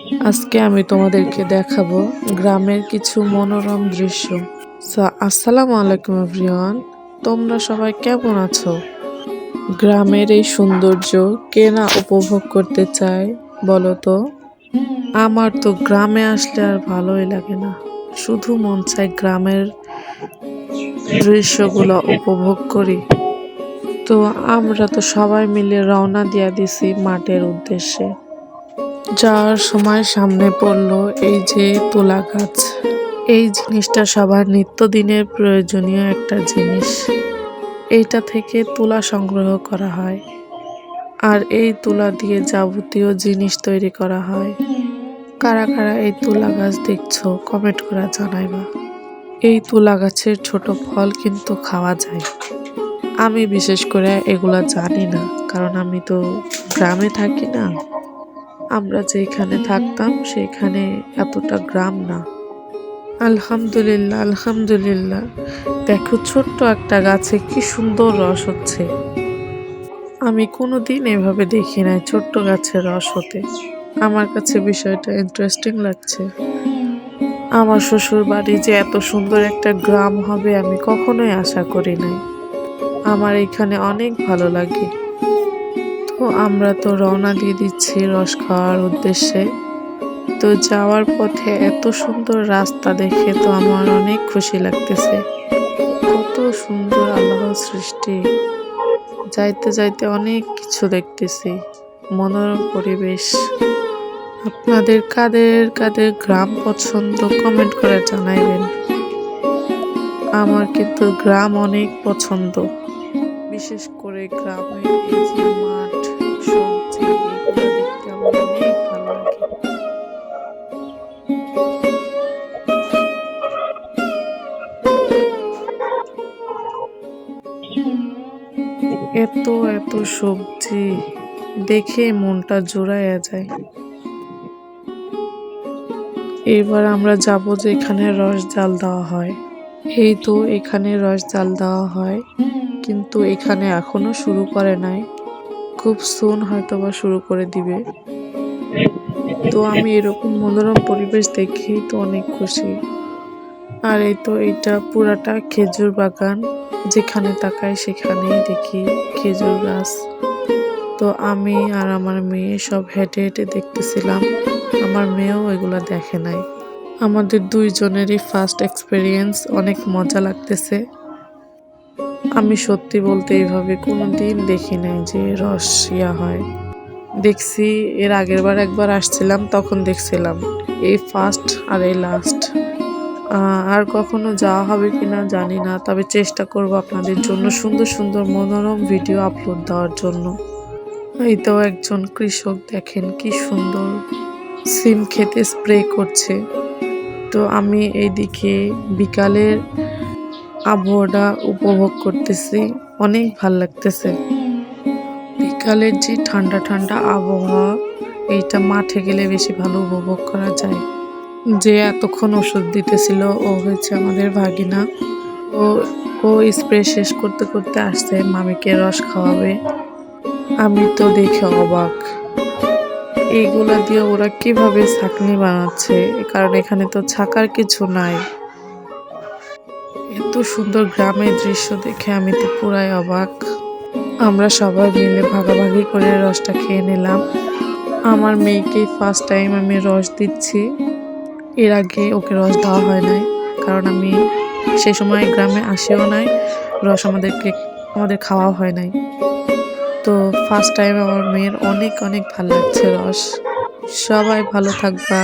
আজকে আমি তোমাদেরকে দেখাবো গ্রামের কিছু মনোরম দৃশ্য। আসসালামু আলাইকুম এভরিওয়ান, তোমরা সবাই কেমন আছো? গ্রামের এই সৌন্দর্য কে না উপভোগ করতে চায় বলো তো? আমার তো গ্রামে আসলে আর ভালোই লাগে না, শুধু মন চায় গ্রামের দৃশ্যগুলো উপভোগ করি। তো আমরা তো সবাই মিলে রওনা দিয়া দিছি মাঠের উদ্দেশ্যে। যাওয়ার সময় সামনে পড়লো এই যে তুলা গাছ। এই জিনিসটা সবার নিত্যদিনের প্রয়োজনীয় একটা জিনিস। এইটা থেকে তুলা সংগ্রহ করা হয়, আর এই তুলা দিয়ে যাবতীয় জিনিস তৈরি করা হয়। কারা কারা এই তুলা গাছ দেখছো কমেন্ট করে জানাইবা। এই তুলা গাছের ছোট ফল কিন্তু খাওয়া যায়। আমি বিশেষ করে এগুলা জানি না, কারণ আমি তো গ্রামে থাকি না। আমরা যেখানে থাকতাম সেখানে এতটা গ্রাম না। আলহামদুলিল্লাহ আলহামদুলিল্লাহ, দেখো ছোট্ট একটা গাছে কি সুন্দর রস হচ্ছে। আমি কোনোদিন এভাবে দেখি নাই ছোট্ট গাছের রস হতে। আমার কাছে বিষয়টা ইন্টারেস্টিং লাগছে। আমার শ্বশুর বাড়ি যে এত সুন্দর একটা গ্রাম হবে আমি কখনোই আশা করি নাই। আমার এখানে অনেক ভালো লাগে। তো আমরা তো রওনা দিয়ে দিচ্ছি রস খাওয়ার উদ্দেশ্যে। তো যাওয়ার পথে এত সুন্দর রাস্তা দেখে তো আমার অনেক খুশি লাগতেছে। কত সুন্দর আল্লাহর সৃষ্টি। যাইতে যাইতে অনেক কিছু দেখতেছি, মনোরম পরিবেশ। আপনাদের কাদের কাদের গ্রাম পছন্দ কমেন্ট করে জানাইবেন। আমার কিন্তু গ্রাম অনেক পছন্দ, বিশেষ করে গ্রামের এই যে মাঠ, সবজি, এগুলো দেখতে আমার অনেক ভালো লাগে। এত এত সবজি দেখে মনটা জুড়াইয়া যায়। এবার আমরা যাব যেখানে রস জাল দেওয়া হয়। এই তো এখানে রস জাল দেওয়া হয়, কিন্তু এখানে এখনো শুরু করে নাই। খুব সুন হয়তোবা শুরু করে দিবে। তো আমি এরকম মনোরম পরিবেশ দেখেই তো অনেক খুশি। আর এই তো এটা পুরাটা খেজুর বাগান, যেখানে তাকাই সেখানেই দেখি খেজুর গাছ। তো আমি আর আমার মেয়ে সব হেঁটে হেঁটে দেখতেছিলাম। আমার মেয়েও এগুলা দেখে নাই। আমাদের দুইজনেরই ফার্স্ট এক্সপিরিয়েন্স, অনেক মজা লাগতেছে। আমি সত্যি বলতে এইভাবে কোনোদিন দেখি নাই যে রস ইয়া হয়। দেখছি এর আগের বার একবার আসছিলাম, তখন দেখছিলাম। এই ফার্স্ট আর এই লাস্ট। আর কখনো যাওয়া হবে কিনা জানি না, তবে চেষ্টা করব আপনাদের জন্য সুন্দর সুন্দর মনোরম ভিডিও আপলোড দেওয়ার জন্য। এই তো একজন কৃষক, দেখেন কি সুন্দর সিম খেতে স্প্রে করছে। তো আমি এইদিকে বিকালের আবহাওয়াটা উপভোগ করতেছি, অনেক ভাল লাগতেছে। বিকালের যে ঠান্ডা ঠান্ডা আবহাওয়া, এইটা মাঠে গেলে বেশি ভালো উপভোগ করা যায়। যে এতক্ষণ ওষুধ দিতেছিল ও হচ্ছে আমাদের ভাগিনা। ও ও স্প্রে শেষ করতে করতে আসছে মামিকে রস খাওয়াবে। আমি তো দেখে অবাক, এইগুলা দিয়ে ওরা কিভাবে ছাঁকনি বানাচ্ছে, কারণ এখানে তো ছাকার কিছু নাই। এত সুন্দর গ্রামের দৃশ্য দেখে আমি তো পুরাই অবাক। আমরা সবাই মিলে ভাগাভাগি করে রসটা খেয়ে নিলাম। আমার মেয়েকে ফার্স্ট টাইম আমি রস দিচ্ছি। এর আগে ওকে রস দেওয়া হয় নাই, কারণ আমি সে সময় গ্রামে আসিও নাই, রস আমাদের খাওয়াও হয় নাই। তো ফার্স্ট টাইম আমার মেয়ের অনেক অনেক ভালো লাগছে রস। সবাই ভালো থাকবা।